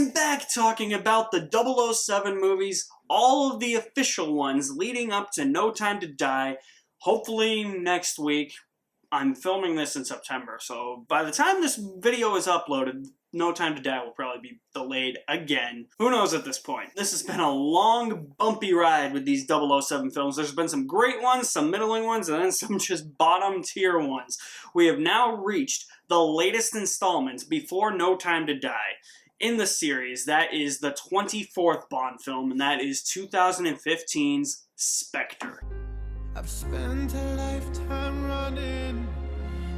I'm back talking about the 007 movies, all of the official ones leading up to No Time to Die, hopefully next week. I'm filming this in September, so by the time this video is uploaded, No Time to Die will probably be delayed again. Who knows at this point? This has been a long, bumpy ride with these 007 films. There's been some great ones, some middling ones, and then some just bottom tier ones. We have now reached the latest installment before No Time to Die in the series. That is the 24th Bond film, and that is 2015's Spectre. I've spent a lifetime running,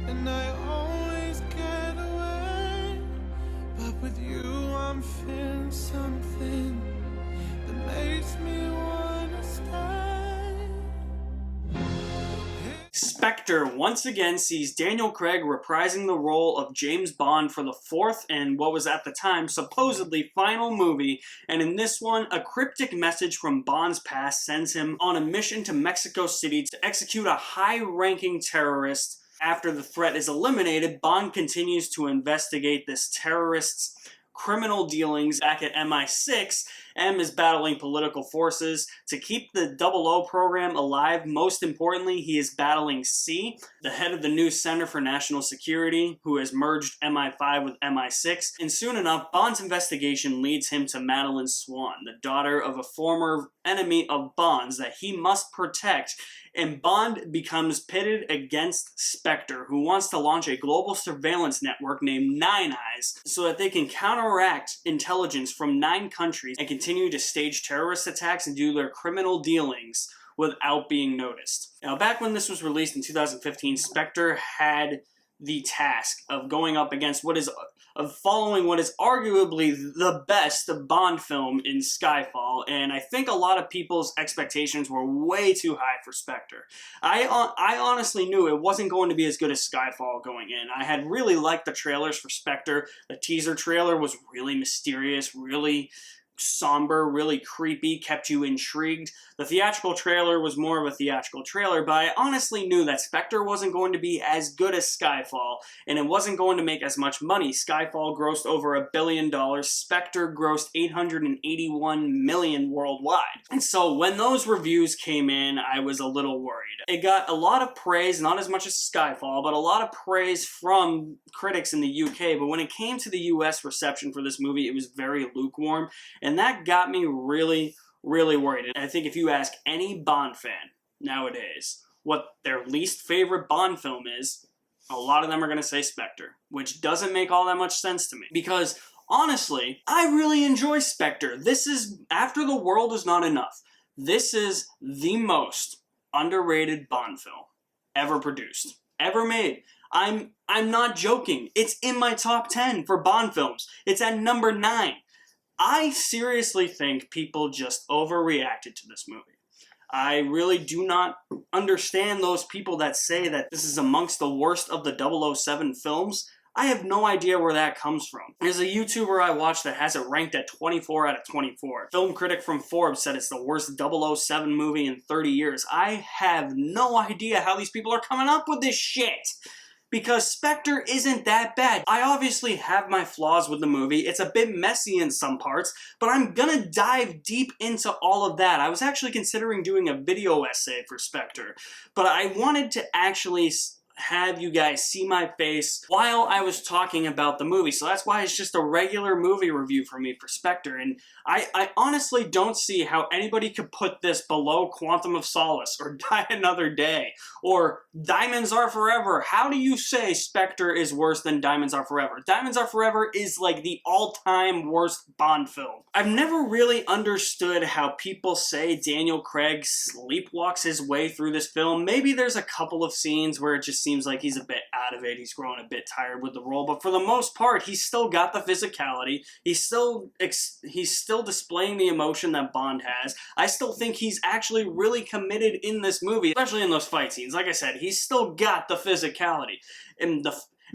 and I always get away. But with you, I'm feeling something that makes me wanna stay. Spectre once again sees Daniel Craig reprising the role of James Bond for the fourth and what was at the time supposedly final movie, and in this one, a cryptic message from Bond's past sends him on a mission to Mexico City to execute a high-ranking terrorist. After the threat is eliminated, Bond continues to investigate this terrorist's criminal dealings. Back at MI6, M is battling political forces to keep the 00 program alive. Most importantly, he is battling C, the head of the new Center for National Security, who has merged MI5 with MI6. And soon enough, Bond's investigation leads him to Madeleine Swan, the daughter of a former enemy of Bond's that he must protect. And Bond becomes pitted against Spectre, who wants to launch a global surveillance network named Nine Eyes so that they can counteract intelligence from 9 countries and continue to stage terrorist attacks and do their criminal dealings without being noticed. Now, back when this was released in 2015, Spectre had the task of going up against following what is arguably the best Bond film in Skyfall, and I think a lot of people's expectations were way too high for Spectre. I honestly knew it wasn't going to be as good as Skyfall going in. I had really liked the trailers for Spectre. The teaser trailer was really mysterious, really somber, really creepy, kept you intrigued. The theatrical trailer was more of a theatrical trailer, but I honestly knew that Spectre wasn't going to be as good as Skyfall, and it wasn't going to make as much money. Skyfall grossed over $1 billion, Spectre grossed $881 million worldwide. And so when those reviews came in, I was a little worried. It got a lot of praise, not as much as Skyfall, but a lot of praise from critics in the UK, but when it came to the US reception for this movie, it was very lukewarm. And that got me really, really worried. And I think if you ask any Bond fan nowadays what their least favorite Bond film is, a lot of them are going to say Spectre, which doesn't make all that much sense to me. Because, honestly, I really enjoy Spectre. This is, after The World Is Not Enough, this is the most underrated Bond film ever produced, ever made. I'm not joking. It's in my top 10 for Bond films. It's at number 9. I seriously think people just overreacted to this movie. I really do not understand those people that say that this is amongst the worst of the 007 films. I have no idea where that comes from. There's a YouTuber I watch that has it ranked at 24 out of 24. Film critic from Forbes said it's the worst 007 movie in 30 years. I have no idea how these people are coming up with this shit. Because Spectre isn't that bad. I obviously have my flaws with the movie. It's a bit messy in some parts, but I'm gonna dive deep into all of that. I was actually considering doing a video essay for Spectre, but I wanted to actually have you guys see my face while I was talking about the movie. So that's why it's just a regular movie review for me for Spectre. And I honestly don't see how anybody could put this below Quantum of Solace or Die Another Day or Diamonds Are Forever. How do you say Spectre is worse than Diamonds Are Forever? Diamonds Are Forever is like the all-time worst Bond film. I've never really understood how people say Daniel Craig sleepwalks his way through this film. Maybe there's a couple of scenes where it just seems like he's a bit out of it. He's growing a bit tired with the role, but for the most part, he's still got the physicality. He's still displaying the emotion that Bond has. I still think he's actually really committed in this movie, especially in those fight scenes. Like I said, he's still got the physicality. And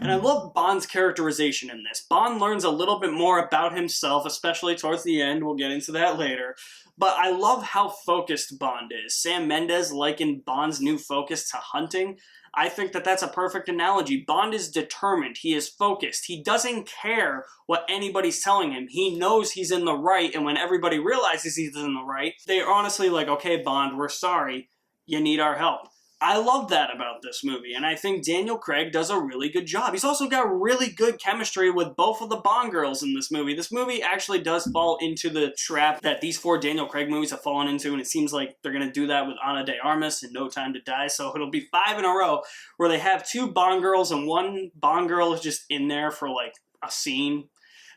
I love Bond's characterization in this. Bond learns a little bit more about himself, especially towards the end. We'll get into that later. But I love how focused Bond is. Sam Mendes likened Bond's new focus to hunting. I think that that's a perfect analogy. Bond is determined. He is focused. He doesn't care what anybody's telling him. He knows he's in the right, and when everybody realizes he's in the right, they're honestly like, okay, Bond, we're sorry. You need our help. I love that about this movie, and I think Daniel Craig does a really good job. He's also got really good chemistry with both of the Bond girls in this movie. This movie actually does fall into the trap that these 4 Daniel Craig movies have fallen into, and it seems like they're going to do that with Ana de Armas and No Time to Die, so it'll be 5 in a row where they have 2 Bond girls and 1 Bond girl is just in there for like a scene.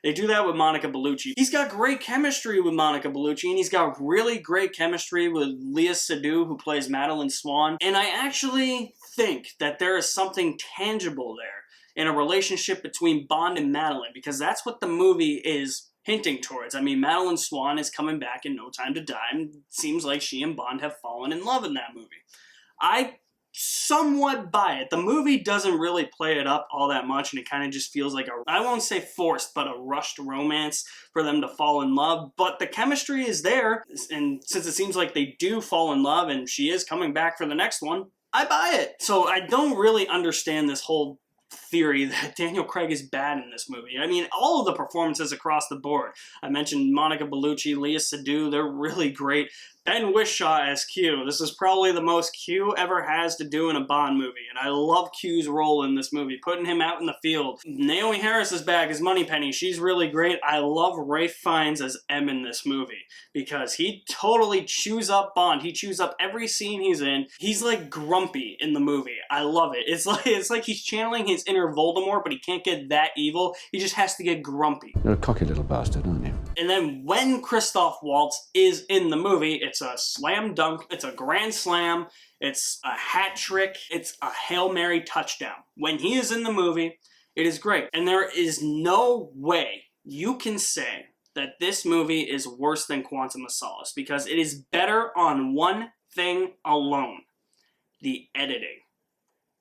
They do that with Monica Bellucci. He's got great chemistry with Monica Bellucci, and he's got really great chemistry with Léa Seydoux, who plays Madeleine Swann. And I actually think that there is something tangible there in a relationship between Bond and Madeleine, because that's what the movie is hinting towards. I mean, Madeleine Swann is coming back in No Time to Die, and it seems like she and Bond have fallen in love in that movie. I somewhat buy it. The movie doesn't really play it up all that much, and it kind of just feels like I won't say forced, but a rushed romance for them to fall in love. But the chemistry is there, and since it seems like they do fall in love and she is coming back for the next one, I buy it. So I don't really understand this whole theory that Daniel Craig is bad in this movie. I mean, all of the performances across the board. I mentioned Monica Bellucci, Léa Seydoux, they're really great. Ben Whishaw as Q. This is probably the most Q ever has to do in a Bond movie, and I love Q's role in this movie, putting him out in the field. Naomi Harris is back as Moneypenny. She's really great. I love Ralph Fiennes as M in this movie, because he totally chews up Bond. He chews up every scene he's in. He's like grumpy in the movie. I love it. It's like he's channeling his inner Voldemort, but he can't get that evil. He just has to get grumpy. You're a cocky little bastard, aren't you? And then when Christoph Waltz is in the movie, it's a slam dunk, it's a grand slam, it's a hat trick, it's a Hail Mary touchdown. When he is in the movie, it is great. And there is no way you can say that this movie is worse than Quantum of Solace, because it is better on one thing alone: the editing.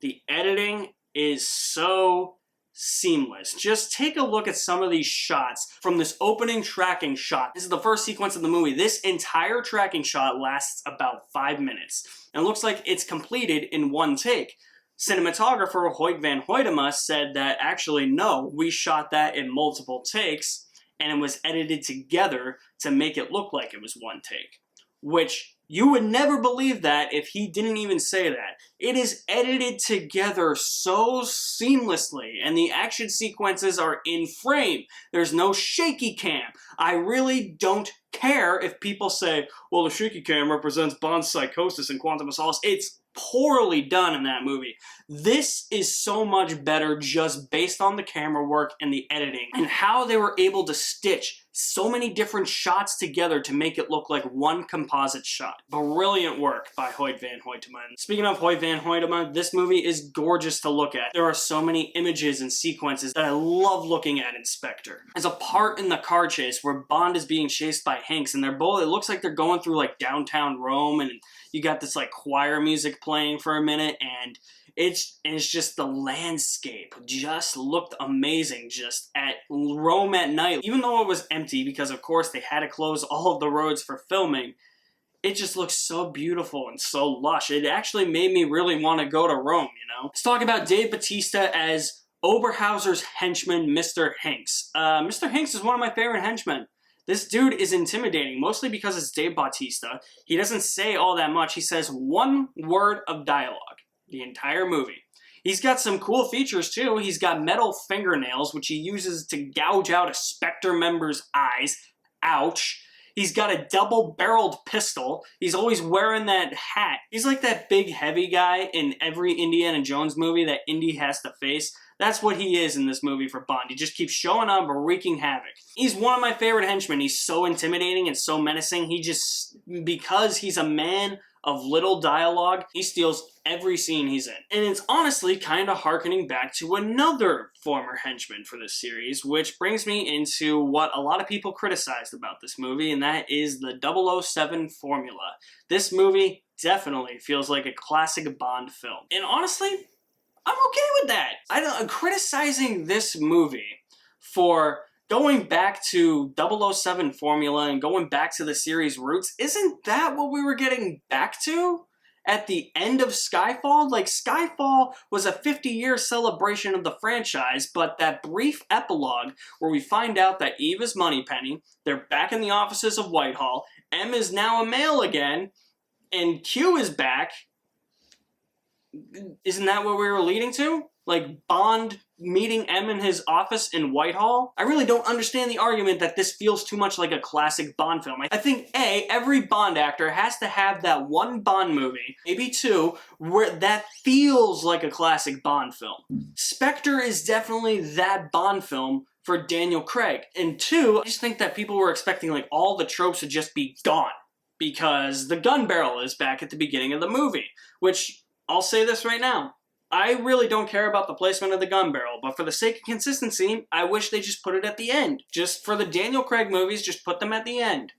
The editing is so seamless. Just take a look at some of these shots from this opening tracking shot. This is the first sequence of the movie. This entire tracking shot lasts about 5 minutes and looks like it's completed in one take. Cinematographer Hoyt van Hoytema said that actually no, we shot that in multiple takes and it was edited together to make it look like it was one take, which you would never believe that if he didn't even say that. It is edited together so seamlessly, and the action sequences are in frame. There's no shaky cam. I really don't care if people say, well, the shaky cam represents Bond's psychosis in Quantum of Solace. It's poorly done in that movie. This is so much better just based on the camera work and the editing and how they were able to stitch so many different shots together to make it look like one composite shot. Brilliant work by Hoyt van Hoytema. Speaking of Hoyt van Hoytema, this movie is gorgeous to look at. There are so many images and sequences that I love looking at in Spectre. There's a part in the car chase where Bond is being chased by Hanks, and they're both, it looks like they're going through like downtown Rome, and you got this like choir music playing for a minute, and it's just the landscape just looked amazing just at Rome at night. Even though it was empty, because of course they had to close all of the roads for filming, it just looks so beautiful and so lush. It actually made me really want to go to Rome, you know? Let's talk about Dave Bautista as Oberhauser's henchman, Mr. Hanks. Mr. Hanks is one of my favorite henchmen. This dude is intimidating, mostly because it's Dave Bautista. He doesn't say all that much. He says one word of dialogue the entire movie. He's got some cool features too. He's got metal fingernails, which he uses to gouge out a Spectre member's eyes. Ouch. He's got a double-barreled pistol. He's always wearing that hat. He's like that big, heavy guy in every Indiana Jones movie that Indy has to face. That's what he is in this movie for Bond. He just keeps showing up and wreaking havoc. He's one of my favorite henchmen. He's so intimidating and so menacing. Because he's a man of little dialogue, he steals every scene he's in. And it's honestly kind of harkening back to another former henchman for this series, which brings me into what a lot of people criticized about this movie, and that is the 007 formula. This movie definitely feels like a classic Bond film. And honestly, I'm okay with that. Criticizing this movie for going back to 007 formula and going back to the series roots, isn't that what we were getting back to? at the end of Skyfall? Like, Skyfall was a 50-year celebration of the franchise, but that brief epilogue where we find out that Eve is Moneypenny, they're back in the offices of Whitehall, M is now a male again, and Q is back. Isn't that what we were leading to? Like, Bond meeting M in his office in Whitehall? I really don't understand the argument that this feels too much like a classic Bond film. I think, A, every Bond actor has to have that one Bond movie, maybe two, where that feels like a classic Bond film. Spectre is definitely that Bond film for Daniel Craig. And two, I just think that people were expecting like all the tropes to just be gone, because the gun barrel is back at the beginning of the movie, which, I'll say this right now, I really don't care about the placement of the gun barrel, but for the sake of consistency, I wish they just put it at the end. Just for the Daniel Craig movies, just put them at the end.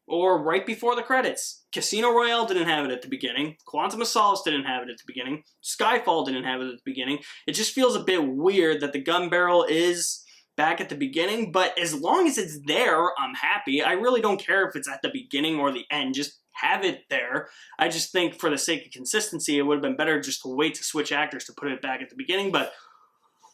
Or right before the credits. Casino Royale didn't have it at the beginning. Quantum of Solace didn't have it at the beginning. Skyfall didn't have it at the beginning. It just feels a bit weird that the gun barrel is back at the beginning, but as long as it's there, I'm happy. I really don't care if it's at the beginning or the end. Just have it there. I just think for the sake of consistency, it would have been better just to wait to switch actors to put it back at the beginning, but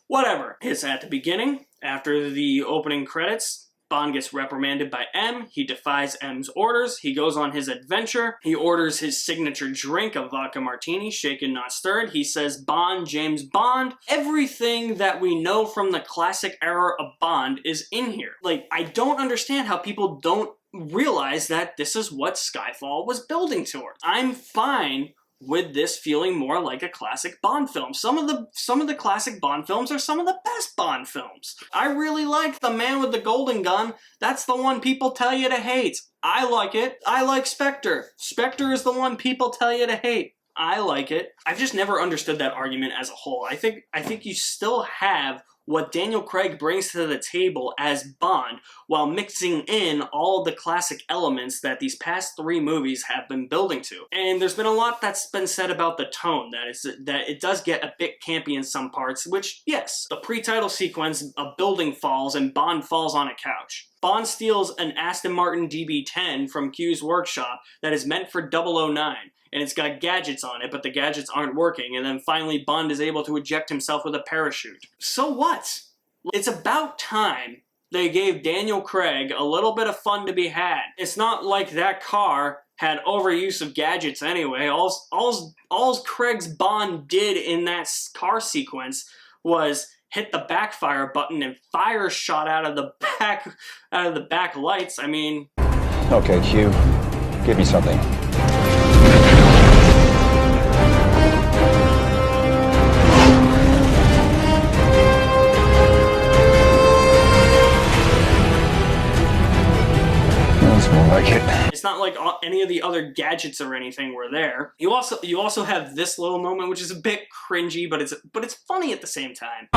whatever. It's at the beginning. After the opening credits, Bond gets reprimanded by M. He defies M's orders. He goes on his adventure. He orders his signature drink, a vodka martini, shaken not stirred. He says, Bond, James Bond. Everything that we know from the classic era of Bond is in here. Like, I don't understand how people don't realize that this is what Skyfall was building toward. I'm fine with this feeling more like a classic Bond film. Some of the classic Bond films are some of the best Bond films. I really like The Man with the Golden Gun. That's the one people tell you to hate. I like it. I like Spectre. Spectre is the one people tell you to hate. I like it. I've just never understood that argument as a whole. I think you still have what Daniel Craig brings to the table as Bond, while mixing in all of the classic elements that these past three movies have been building to. And there's been a lot that's been said about the tone, that it does get a bit campy in some parts, which, yes, the pre-title sequence, a building falls and Bond falls on a couch. Bond steals an Aston Martin DB10 from Q's workshop that is meant for 009. And it's got gadgets on it, but the gadgets aren't working, and then finally Bond is able to eject himself with a parachute. So what? It's about time they gave Daniel Craig a little bit of fun to be had. It's not like that car had overuse of gadgets anyway. All Craig's Bond did in that car sequence was hit the backfire button and fire shot out of the back lights. I mean... Okay, Q. Give me something. Like it. It's not like any of the other gadgets or anything were there. You also have this little moment, which is a bit cringy, but it's funny at the same time.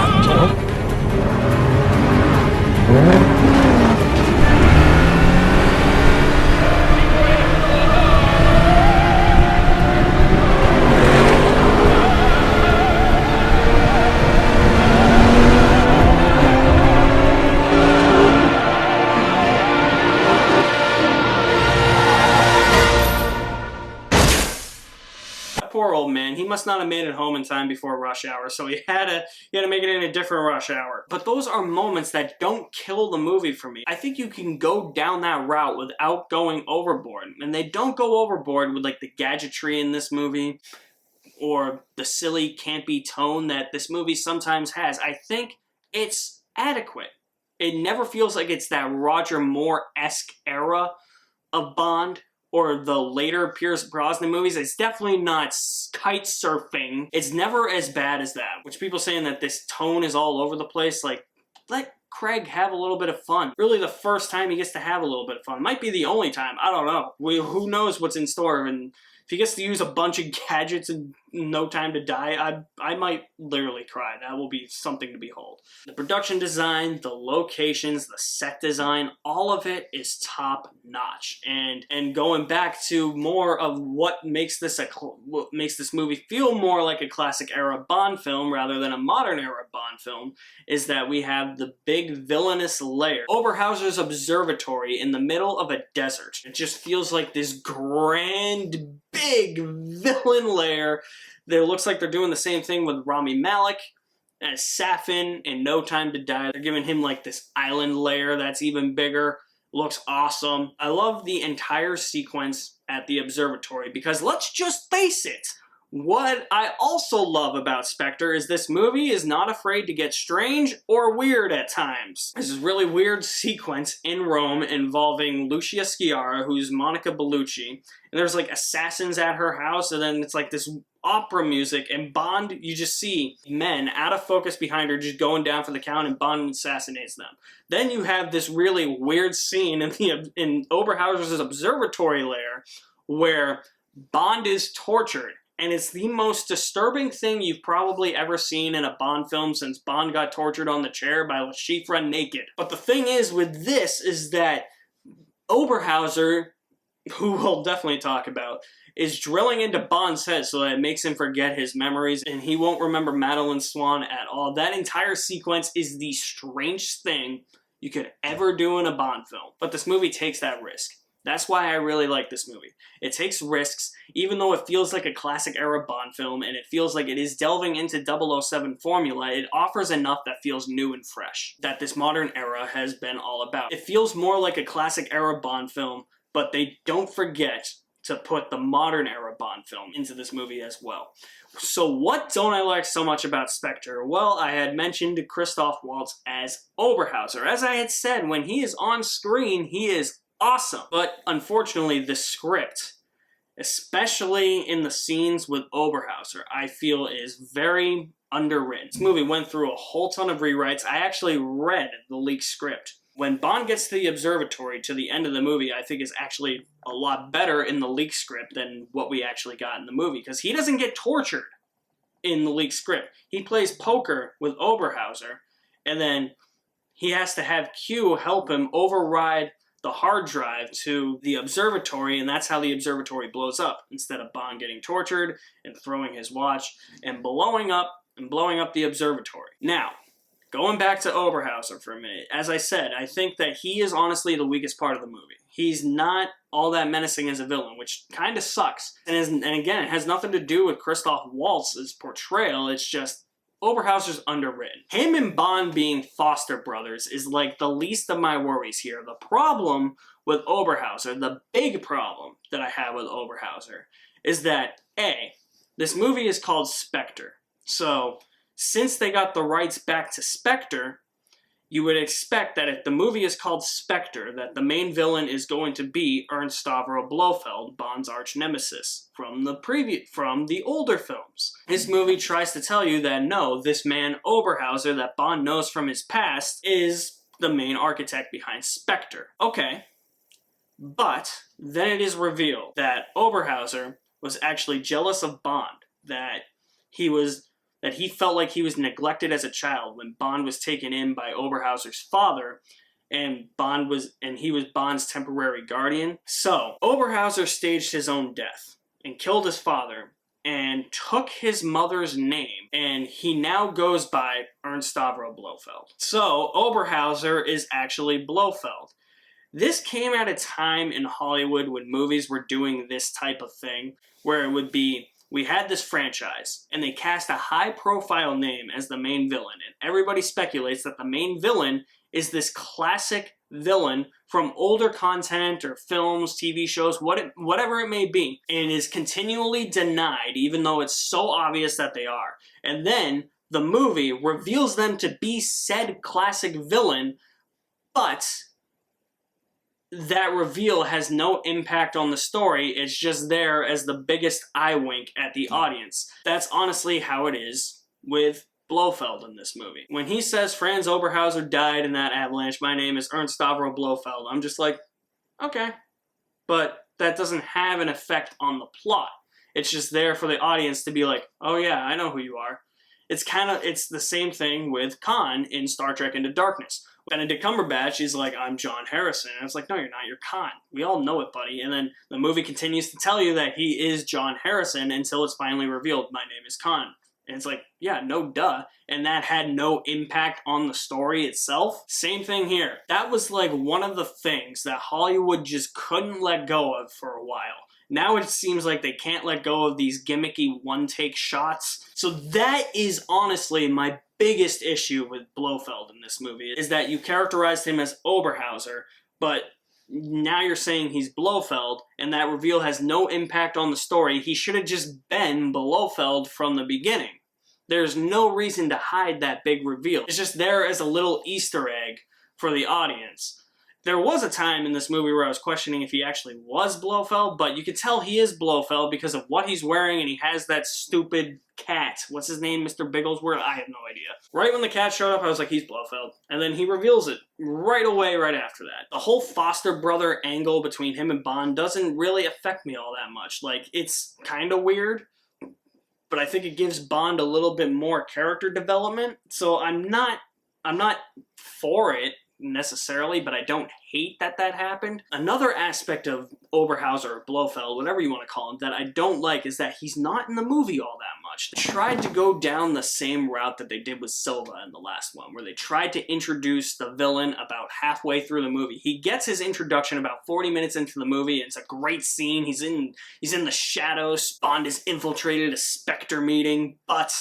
Poor old man. He must not have made it home in time before rush hour, so he had to make it in a different rush hour. But those are moments that don't kill the movie for me. I think you can go down that route without going overboard, and they don't go overboard with like the gadgetry in this movie or the silly campy tone that this movie sometimes has. I think it's adequate. It never feels like it's that Roger Moore-esque era of Bond or the later Pierce Brosnan movies. It's definitely not kite surfing. It's never as bad as that, which people saying that this tone is all over the place. Like, let Craig have a little bit of fun. Really the first time he gets to have a little bit of fun. Might be the only time. I don't know. Who knows what's in store, and if he gets to use a bunch of gadgets and No Time to Die, I might literally cry. That will be something to behold. The production design, the locations, the set design, all of it is top notch. And going back to more of what makes this movie feel more like a classic era Bond film rather than a modern era Bond film is that we have the big villainous lair, Oberhauser's observatory in the middle of a desert. It just feels like this grand, big villain lair. It looks like they're doing the same thing with Rami Malek as Safin in No Time to Die. They're giving him like this island lair that's even bigger. Looks awesome. I love the entire sequence at the observatory because let's just face it, what I also love about Spectre is this movie is not afraid to get strange or weird at times. There's this really weird sequence in Rome involving Lucia Sciarra, who's Monica Bellucci, and there's like assassins at her house, and then it's like this opera music, and Bond, you just see men out of focus behind her just going down for the count, and Bond assassinates them. Then you have this really weird scene in Oberhauser's observatory lair where Bond is tortured. And it's the most disturbing thing you've probably ever seen in a Bond film since Bond got tortured on the chair by Le Chiffre naked. But the thing is with this is that Oberhauser, who we'll definitely talk about, is drilling into Bond's head so that it makes him forget his memories and he won't remember Madeleine Swan at all. That entire sequence is the strangest thing you could ever do in a Bond film. But this movie takes that risk. That's why I really like this movie. It takes risks, even though it feels like a classic era Bond film and it feels like it is delving into 007 formula, it offers enough that feels new and fresh, that this modern era has been all about. It feels more like a classic era Bond film, but they don't forget to put the modern era Bond film into this movie as well. So what don't I like so much about Spectre? Well, I had mentioned Christoph Waltz as Oberhauser. As I had said, when he is on screen, he is awesome. But unfortunately, the script, especially in the scenes with Oberhauser, I feel is very underwritten. This movie went through a whole ton of rewrites. I actually read the leaked script. When Bond gets to the observatory to the end of the movie, I think is actually a lot better in the leaked script than what we actually got in the movie, because he doesn't get tortured in the leaked script. He plays poker with Oberhauser, and then he has to have Q help him override the hard drive to the observatory, and that's how the observatory blows up, instead of Bond getting tortured and throwing his watch and blowing up the observatory. Now, going back to Oberhauser for a minute, as I said, I think that he is honestly the weakest part of the movie. He's not all that menacing as a villain, which kind of sucks. And again, it has nothing to do with Christoph Waltz's portrayal, it's just Oberhauser's underwritten. Him and Bond being foster brothers is like the least of my worries here. The problem with Oberhauser, the big problem that I have with Oberhauser, is that A, this movie is called Spectre. So, since they got the rights back to Spectre, you would expect that if the movie is called Spectre, that the main villain is going to be Ernst Stavro Blofeld, Bond's arch nemesis from the older films. This movie tries to tell you that no, this man Oberhauser that Bond knows from his past is the main architect behind Spectre. Okay, but then it is revealed that Oberhauser was actually jealous of Bond, that he felt like he was neglected as a child when Bond was taken in by Oberhauser's father, and he was Bond's temporary guardian. So, Oberhauser staged his own death and killed his father and took his mother's name, and he now goes by Ernst Stavro Blofeld. So, Oberhauser is actually Blofeld. This came at a time in Hollywood when movies were doing this type of thing, where it would be, we had this franchise, and they cast a high-profile name as the main villain, and everybody speculates that the main villain is this classic villain from older content or films, TV shows, whatever it may be, and is continually denied, even though it's so obvious that they are. And then the movie reveals them to be said classic villain, but that reveal has no impact on the story, it's just there as the biggest eye wink at the audience. That's honestly how it is with Blofeld in this movie. When he says Franz Oberhauser died in that avalanche, my name is Ernst Stavro Blofeld, I'm just like, okay. But that doesn't have an effect on the plot. It's just there for the audience to be like, oh yeah, I know who you are. It's the same thing with Khan in Star Trek Into Darkness. Benedict Cumberbatch is like, I'm John Harrison. And it's like, no, you're not, you're Khan. We all know it, buddy. And then the movie continues to tell you that he is John Harrison until it's finally revealed, my name is Khan. And it's like, yeah, no duh. And that had no impact on the story itself. Same thing here. That was like one of the things that Hollywood just couldn't let go of for a while. Now it seems like they can't let go of these gimmicky one-take shots. So that is honestly my biggest issue with Blofeld in this movie, is that you characterized him as Oberhauser, but now you're saying he's Blofeld, and that reveal has no impact on the story. He should have just been Blofeld from the beginning. There's no reason to hide that big reveal. It's just there as a little Easter egg for the audience. There was a time in this movie where I was questioning if he actually was Blofeld, but you could tell he is Blofeld because of what he's wearing, and he has that stupid cat. What's his name? Mr. Bigglesworth? I have no idea. Right when the cat showed up, I was like, he's Blofeld. And then he reveals it right away right after that. The whole foster brother angle between him and Bond doesn't really affect me all that much. Like, it's kind of weird, but I think it gives Bond a little bit more character development. So I'm not for it necessarily, but I don't hate that happened. Another aspect of Oberhauser or Blofeld, whatever you want to call him, that I don't like is that he's not in the movie all that much. They tried to go down the same route that they did with Silva in the last one, where they tried to introduce the villain about halfway through the movie. He gets his introduction about 40 minutes into the movie, and it's a great scene. He's in the shadows. Bond is infiltrated a Spectre meeting, but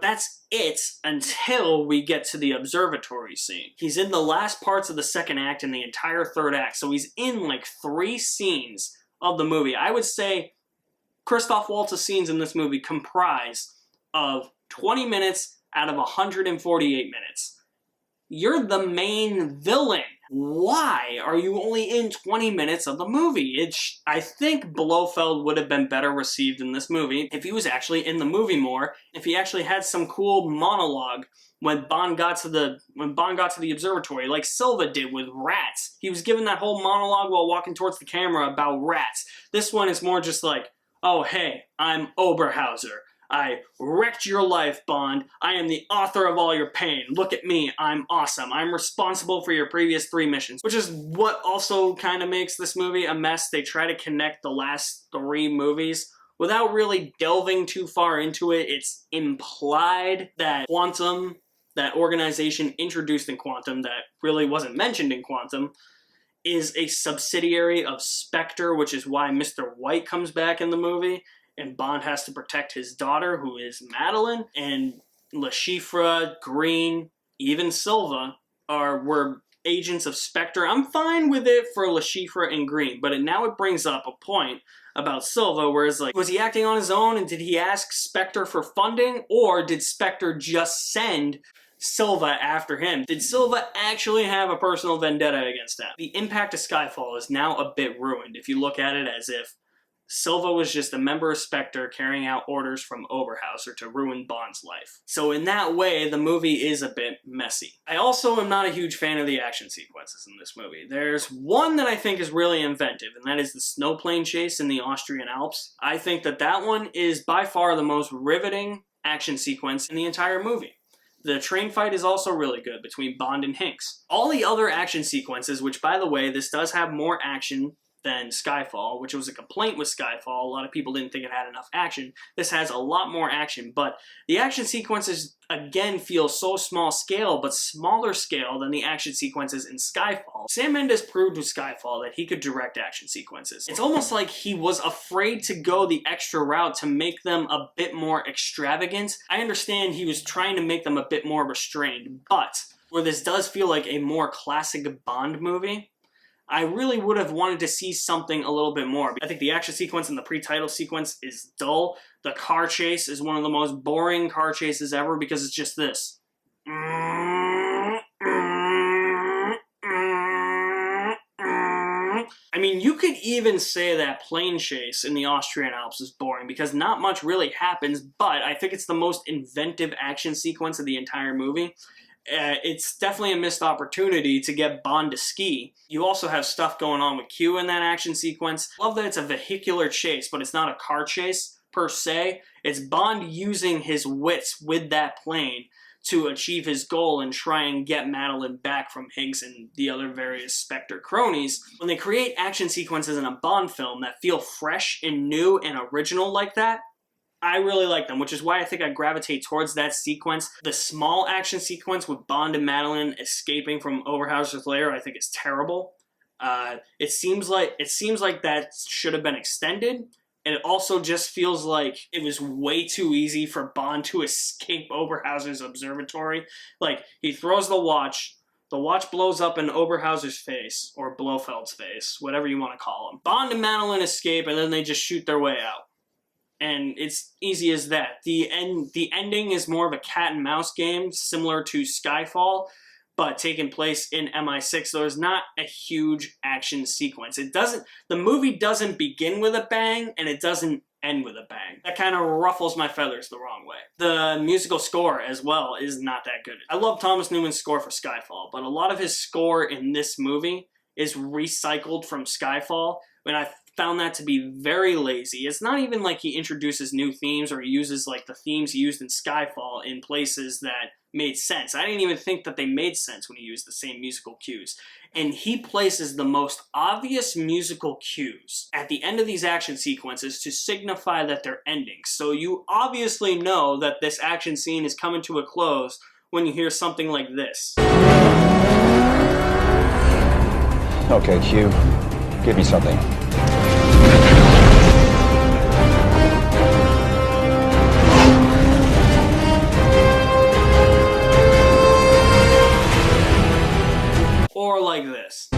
that's it until we get to the observatory scene. He's in the last parts of the second act and the entire third act, so he's in like 3 scenes of the movie. I would say Christoph Waltz's scenes in this movie comprise of 20 minutes out of 148 minutes. You're the main villain. Why are you only in 20 minutes of the movie? I think Blofeld would have been better received in this movie if he was actually in the movie more, if he actually had some cool monologue when Bond got to the observatory, like Silva did with rats. He was given that whole monologue while walking towards the camera about rats. This one is more just like, oh hey, I'm Oberhauser. I wrecked your life, Bond. I am the author of all your pain. Look at me. I'm awesome. I'm responsible for your previous 3 missions. Which is what also kind of makes this movie a mess. They try to connect the last 3 movies without really delving too far into it. It's implied that Quantum, that organization introduced in Quantum that really wasn't mentioned in Quantum, is a subsidiary of Spectre, which is why Mr. White comes back in the movie. And Bond has to protect his daughter, who is Madeline, and Le Chiffre, Green, even Silva were agents of Spectre. I'm fine with it for Le Chiffre and Green, but now it brings up a point about Silva, where it's like, was he acting on his own, and did he ask Spectre for funding, or did Spectre just send Silva after him? Did Silva actually have a personal vendetta against him? The impact of Skyfall is now a bit ruined if you look at it as if Silva was just a member of Spectre carrying out orders from Oberhauser to ruin Bond's life. So in that way, the movie is a bit messy. I also am not a huge fan of the action sequences in this movie. There's one that I think is really inventive, and that is the snowplane chase in the Austrian Alps. I think that one is by far the most riveting action sequence in the entire movie. The train fight is also really good between Bond and Hinks. All the other action sequences, which by the way, this does have more action than Skyfall, which was a complaint with Skyfall. A lot of people didn't think it had enough action. This has a lot more action, but the action sequences, again, feel so small scale, but smaller scale than the action sequences in Skyfall. Sam Mendes proved with Skyfall that he could direct action sequences. It's almost like he was afraid to go the extra route to make them a bit more extravagant. I understand he was trying to make them a bit more restrained, but where this does feel like a more classic Bond movie, I really would have wanted to see something a little bit more. I think the action sequence and the pre-title sequence is dull. The car chase is one of the most boring car chases ever because it's just this. I mean, you could even say that plane chase in the Austrian Alps is boring because not much really happens, but I think it's the most inventive action sequence of the entire movie. it's definitely a missed opportunity to get Bond to ski. You also have stuff going on with Q in that action sequence. Love that it's a vehicular chase, but it's not a car chase per se. It's Bond using his wits with that plane to achieve his goal and try and get Madeline back from Higgs and the other various Spectre cronies. When they create action sequences in a Bond film that feel fresh and new and original like that, I really like them, which is why I think I gravitate towards that sequence. The small action sequence with Bond and Madeline escaping from Oberhauser's lair, I think is terrible. It seems like that should have been extended, and it also just feels like it was way too easy for Bond to escape Oberhauser's observatory. Like, he throws the watch blows up in Oberhauser's face, or Blofeld's face, whatever you want to call him. Bond and Madeline escape, and then they just shoot their way out. And it's easy as that. The ending is more of a cat and mouse game, similar to Skyfall, but taking place in MI6. There's not a huge action sequence. The movie doesn't begin with a bang, and it doesn't end with a bang. That kind of ruffles my feathers the wrong way. The musical score as well is not that good. I love Thomas Newman's score for Skyfall, but a lot of his score in this movie is recycled from Skyfall, and I found that to be very lazy. It's not even like he introduces new themes or he uses like the themes he used in Skyfall in places that made sense. I didn't even think that they made sense when he used the same musical cues. And he places the most obvious musical cues at the end of these action sequences to signify that they're ending. So you obviously know that this action scene is coming to a close when you hear something like this. Okay, Q, give me something. Or like this.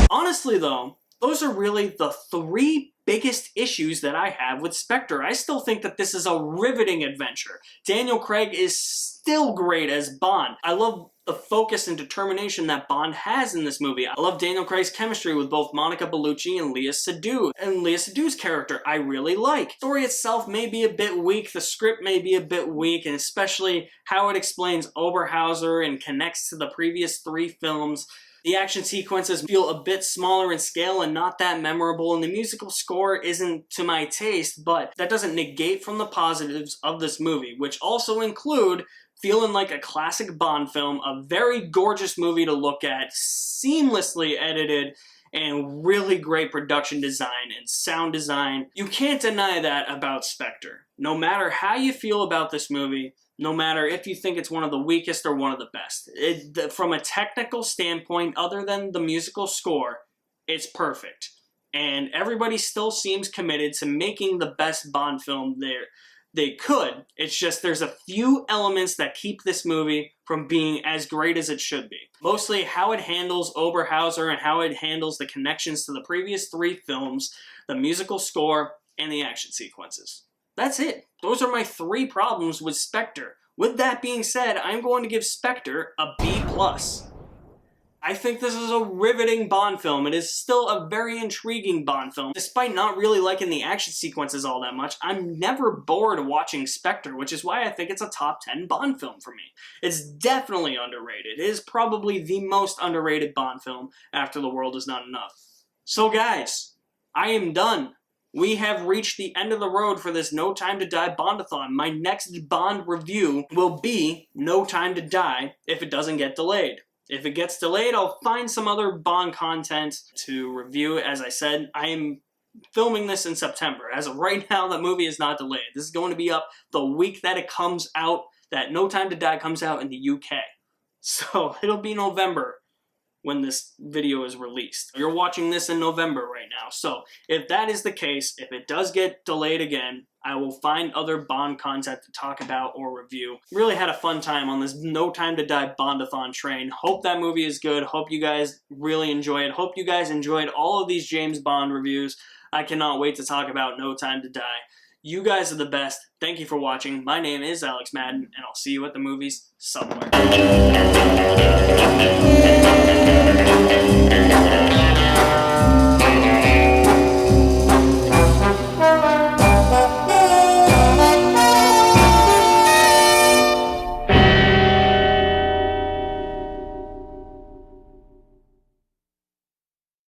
Honestly though, those are really the three biggest issues that I have with Spectre. I still think that this is a riveting adventure. Daniel Craig is still great as Bond. I love the focus and determination that Bond has in this movie. I love Daniel Craig's chemistry with both Monica Bellucci and Léa Seydoux. And Léa Seydoux' character I really like. The story itself may be a bit weak, the script may be a bit weak, and especially how it explains Oberhauser and connects to the previous three films. The action sequences feel a bit smaller in scale and not that memorable, and the musical score isn't to my taste, but that doesn't negate from the positives of this movie, which also include feeling like a classic Bond film, a very gorgeous movie to look at, seamlessly edited, and really great production design and sound design. You can't deny that about Spectre. No matter how you feel about this movie, no matter if you think it's one of the weakest or one of the best. From a technical standpoint, other than the musical score, it's perfect. And everybody still seems committed to making the best Bond film they could. It's just there's a few elements that keep this movie from being as great as it should be. Mostly how it handles Oberhauser and how it handles the connections to the previous three films, the musical score, and the action sequences. That's it. Those are my three problems with Spectre. With that being said, I'm going to give Spectre a B+. I think this is a riveting Bond film. It is still a very intriguing Bond film. Despite not really liking the action sequences all that much, I'm never bored watching Spectre, which is why I think it's a top 10 Bond film for me. It's definitely underrated. It is probably the most underrated Bond film after The World Is Not Enough. So guys, I am done. We have reached the end of the road for this No Time to Die Bondathon. My next Bond review will be No Time to Die if it doesn't get delayed. If it gets delayed, I'll find some other Bond content to review. As I said, I am filming this in September. As of right now, the movie is not delayed. This is going to be up the week that it comes out, that No Time to Die comes out in the UK. So it'll be November when this video is released. You're watching this in November right now. So if that is the case, if it does get delayed again, I will find other Bond content to talk about or review. Really had a fun time on this No Time to Die Bondathon train. Hope that movie is good. Hope you guys really enjoy it. Hope you guys enjoyed all of these James Bond reviews. I cannot wait to talk about No Time to Die. You guys are the best. Thank you for watching. My name is Alex Madden, and I'll see you at the movies somewhere.